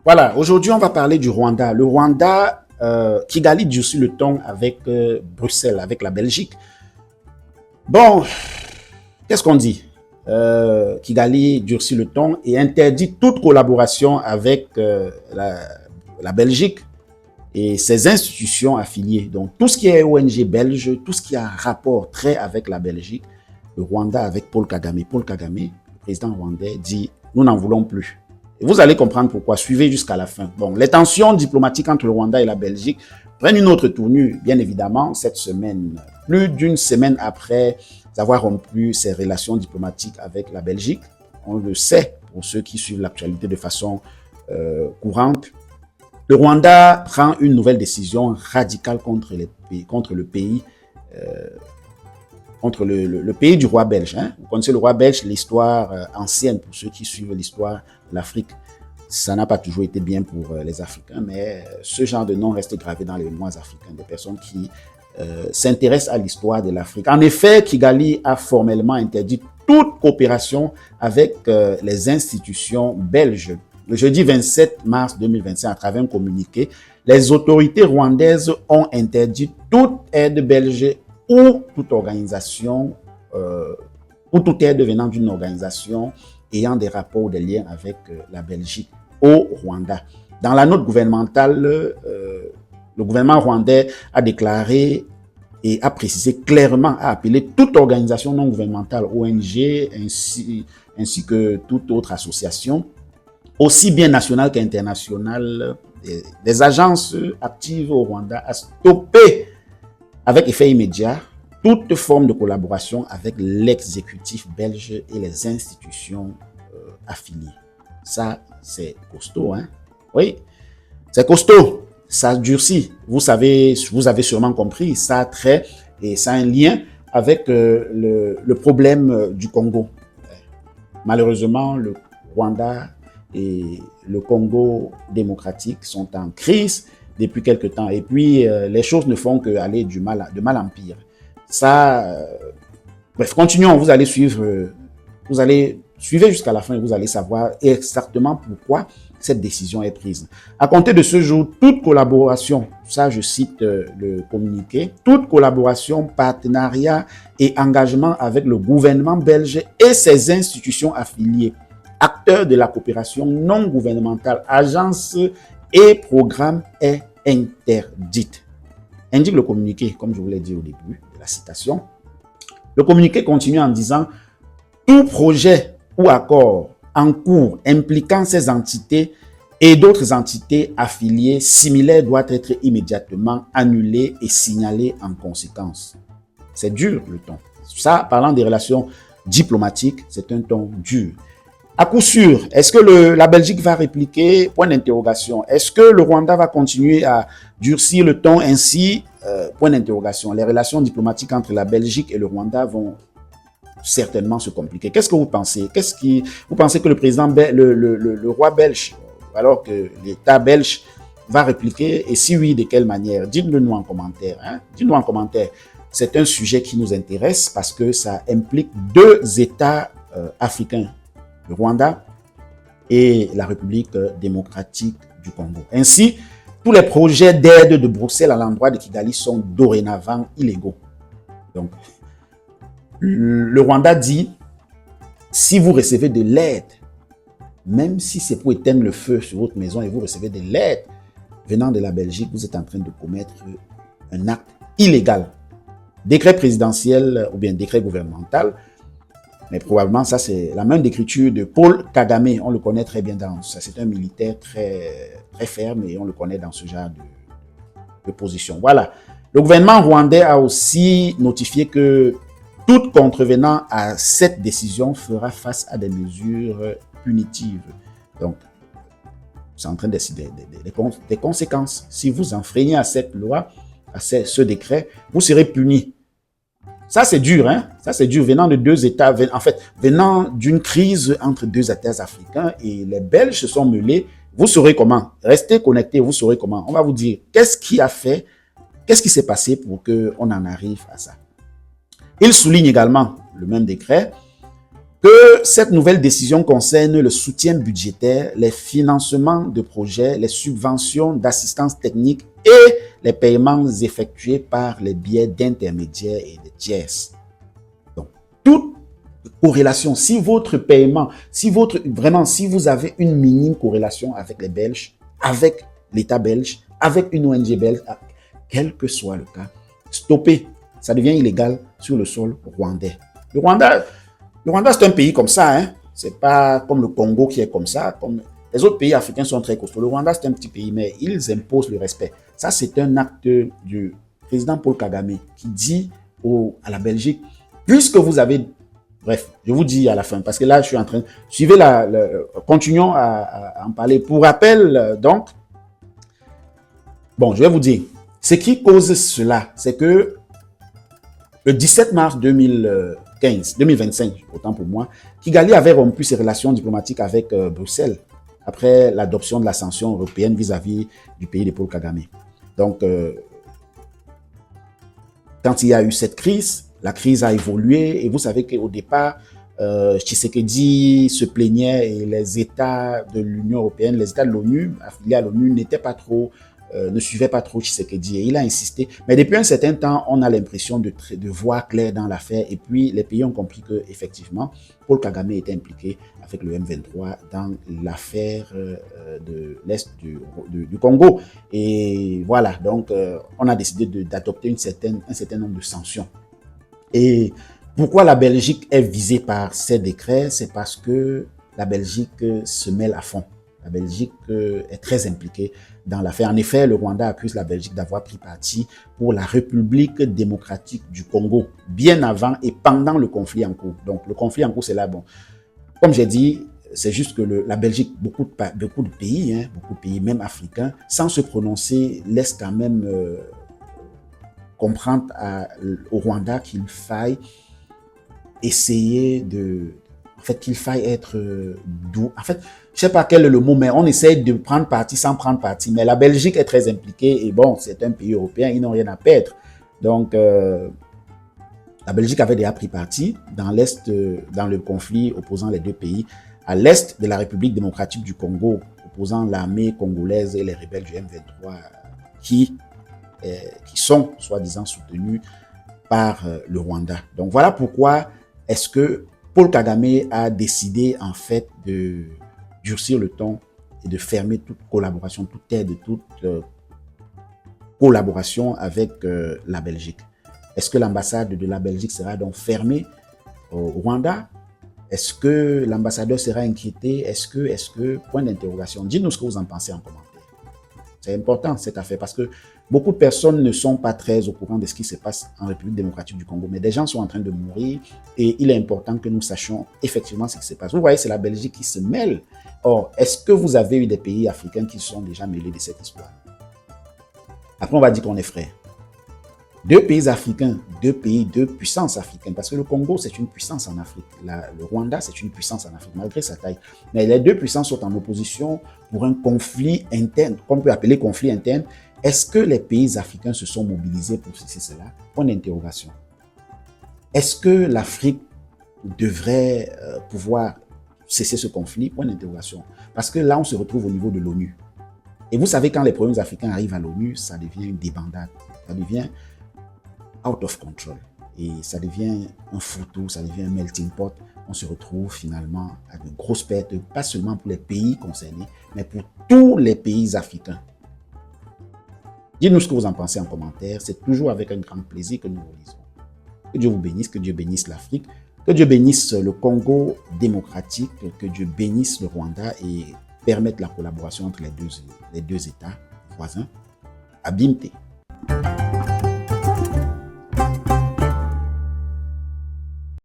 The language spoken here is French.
Voilà, aujourd'hui, on va parler du Rwanda. Le Rwanda, Kigali durcit le ton avec Bruxelles, avec la Belgique. Bon, qu'est-ce qu'on dit? Kigali durcit le ton et interdit toute collaboration avec la Belgique et ses institutions affiliées. Donc, tout ce qui est ONG belge, tout ce qui a rapport trait avec la Belgique, le Rwanda avec Paul Kagame. Paul Kagame, le président rwandais, dit « Nous n'en voulons plus ». Et vous allez comprendre pourquoi. Suivez jusqu'à la fin. Bon, les tensions diplomatiques entre le Rwanda et la Belgique prennent une autre tournure, bien évidemment, cette semaine. Plus d'une semaine après avoir rompu ses relations diplomatiques avec la Belgique. On le sait, pour ceux qui suivent l'actualité de façon courante. Le Rwanda prend une nouvelle décision radicale contre le pays du roi belge. Hein. Vous connaissez le roi belge, l'histoire ancienne, pour ceux qui suivent l'histoire de l'Afrique. Ça n'a pas toujours été bien pour les Africains, mais ce genre de nom reste gravé dans les mémoires africaines, des personnes qui s'intéressent à l'histoire de l'Afrique. En effet, Kigali a formellement interdit toute coopération avec les institutions belges. Le jeudi 27 mars 2025, à travers un communiqué, les autorités rwandaises ont interdit toute aide belge ou toute organisation, ou toute aide venant d'une organisation ayant des rapports ou des liens avec la Belgique au Rwanda. Dans la note gouvernementale, le gouvernement rwandais a déclaré et a précisé clairement, a appelé toute organisation non gouvernementale, ONG, ainsi que toute autre association, aussi bien nationale qu'internationale, des agences actives au Rwanda, à stopper avec effet immédiat toute forme de collaboration avec l'exécutif belge et les institutions affiliées. Ça, c'est costaud, hein? Oui, c'est costaud. Ça durcit. Vous avez sûrement compris, ça a trait et ça a un lien avec le problème du Congo. Malheureusement, le Rwanda et le Congo démocratique sont en crise depuis quelque temps. Et puis, les choses ne font qu'aller de mal en pire. Ça, bref, continuons. Vous allez suivre, suivez jusqu'à la fin et vous allez savoir exactement pourquoi cette décision est prise. À compter de ce jour, toute collaboration, ça je cite le communiqué, toute collaboration, partenariat et engagement avec le gouvernement belge et ses institutions affiliées, acteurs de la coopération non gouvernementale, agences et programmes est interdite. Indique le communiqué, comme je vous l'ai dit au début de la citation. Le communiqué continue en disant « Tout projet ou accord en cours impliquant ces entités et d'autres entités affiliées similaires doit être immédiatement annulé et signalé en conséquence. » C'est dur le ton. Ça, parlant des relations diplomatiques, c'est un ton dur. À coup sûr, est-ce que la Belgique va répliquer? Point d'interrogation. Est-ce que le Rwanda va continuer à durcir le ton ainsi? Point d'interrogation. Les relations diplomatiques entre la Belgique et le Rwanda vont certainement se compliquer. Qu'est-ce que vous pensez? Vous pensez que le président, le roi belge, alors que l'État belge va répliquer? Et si oui, de quelle manière? Dites-le nous en commentaire. Hein? Dites-nous en commentaire. C'est un sujet qui nous intéresse parce que ça implique deux États africains, le Rwanda et la République démocratique du Congo. Ainsi, tous les projets d'aide de Bruxelles à l'endroit de Kigali sont dorénavant illégaux. Donc, le Rwanda dit, si vous recevez de l'aide, même si c'est pour éteindre le feu sur votre maison et vous recevez de l'aide venant de la Belgique, vous êtes en train de commettre un acte illégal. Décret présidentiel ou bien décret gouvernemental, mais probablement ça c'est la même d'écriture de Paul Kagame, on le connaît très bien dans ça, c'est un militaire très ferme et on le connaît dans ce genre de position. Voilà. Le gouvernement rwandais a aussi notifié que tout contrevenant à cette décision fera face à des mesures punitives. Donc, c'est en train de décider des conséquences. Si vous enfreignez à cette loi, à ce décret, vous serez puni. Ça, c'est dur, hein? Ça, c'est dur. Venant de deux États, en fait, venant d'une crise entre deux États africains et les Belges se sont mêlés, vous saurez comment. Restez connectés, vous saurez comment. On va vous dire qu'est-ce qui s'est passé pour qu'on en arrive à ça. Il souligne également le même décret que cette nouvelle décision concerne le soutien budgétaire, les financements de projets, les subventions d'assistance technique et les paiements effectués par les biais d'intermédiaires et de tiers. Donc, toute corrélation, si votre paiement, si vous avez une minime corrélation avec les Belges, avec l'État belge, avec une ONG belge, quel que soit le cas, stoppez. Ça devient illégal sur le sol rwandais. Le Rwanda, c'est un pays comme ça, hein. C'est pas comme le Congo qui est comme ça. Comme les autres pays africains sont très costauds. Le Rwanda, c'est un petit pays, mais ils imposent le respect. Ça, c'est un acte du président Paul Kagame qui dit à la Belgique, puisque vous avez... Bref, je vous dis à la fin, parce que là, je suis en train... Suivez continuons à en parler. Pour rappel, donc, bon, je vais vous dire, ce qui cause cela, c'est que le 17 mars 2025, autant pour moi, Kigali avait rompu ses relations diplomatiques avec Bruxelles après l'adoption de la sanction européenne vis-à-vis du pays de Paul Kagame. Donc, quand il y a eu cette crise, la crise a évolué et vous savez qu'au départ, Tshisekedi se plaignait et les États de l'Union européenne, les États de l'ONU, affiliés à l'ONU, ne suivaient pas trop Tshisekedi et il a insisté. Mais depuis un certain temps, on a l'impression de voir clair dans l'affaire et puis les pays ont compris que effectivement, Paul Kagame était impliqué avec le M23 dans l'affaire de l'Est du Congo. Et voilà, donc on a décidé d'adopter un certain nombre de sanctions. Et pourquoi la Belgique est visée par ces décrets? C'est parce que la Belgique se mêle à fond. La Belgique est très impliquée dans l'affaire. En effet, le Rwanda accuse la Belgique d'avoir pris parti pour la République démocratique du Congo, bien avant et pendant le conflit en cours. Donc, le conflit en cours, c'est là, bon. Comme j'ai dit, c'est juste que la Belgique, beaucoup de pays, même africains, sans se prononcer, laissent quand même comprendre au Rwanda qu'il faille essayer qu'il faille être doux. En fait, je sais pas quel est le mot, mais on essaie de prendre parti sans prendre parti. Mais la Belgique est très impliquée et bon, c'est un pays européen, ils n'ont rien à perdre. Donc, la Belgique avait déjà pris parti dans l'Est, dans le conflit opposant les deux pays. À l'Est de la République démocratique du Congo, opposant l'armée congolaise et les rebelles du M23 qui sont soi-disant soutenus par le Rwanda. Donc voilà pourquoi est-ce que Paul Kagame a décidé en fait de durcir le ton et de fermer toute collaboration, toute aide, toute collaboration avec la Belgique. Est-ce que l'ambassade de la Belgique sera donc fermée au Rwanda? Est-ce que l'ambassadeur sera inquiété? Est-ce que, point d'interrogation. Dites-nous ce que vous en pensez en commentaire. C'est important cette affaire parce que beaucoup de personnes ne sont pas très au courant de ce qui se passe en République démocratique du Congo. Mais des gens sont en train de mourir et il est important que nous sachions effectivement ce qui se passe. Vous voyez, c'est la Belgique qui se mêle. Or, est-ce que vous avez eu des pays africains qui sont déjà mêlés de cette histoire? Après, on va dire qu'on est frères. Deux pays africains, deux puissances africaines. Parce que le Congo, c'est une puissance en Afrique. Le Rwanda, c'est une puissance en Afrique, malgré sa taille. Mais les deux puissances sont en opposition pour un conflit interne, qu'on peut appeler conflit interne. Est-ce que les pays africains se sont mobilisés pour cesser cela? Point d'interrogation. Est-ce que l'Afrique devrait pouvoir cesser ce conflit? Point d'interrogation. Parce que là, on se retrouve au niveau de l'ONU. Et vous savez, quand les problèmes africains arrivent à l'ONU, ça devient une débandade. Ça devient out of control. Et ça devient un fourre-tout, ça devient un melting pot. On se retrouve finalement à de grosses pertes, pas seulement pour les pays concernés, mais pour tous les pays africains. Dites-nous ce que vous en pensez en commentaire. C'est toujours avec un grand plaisir que nous vous lisons. Que Dieu vous bénisse, que Dieu bénisse l'Afrique, que Dieu bénisse le Congo démocratique, que Dieu bénisse le Rwanda et permette la collaboration entre les deux États voisins. Abimte.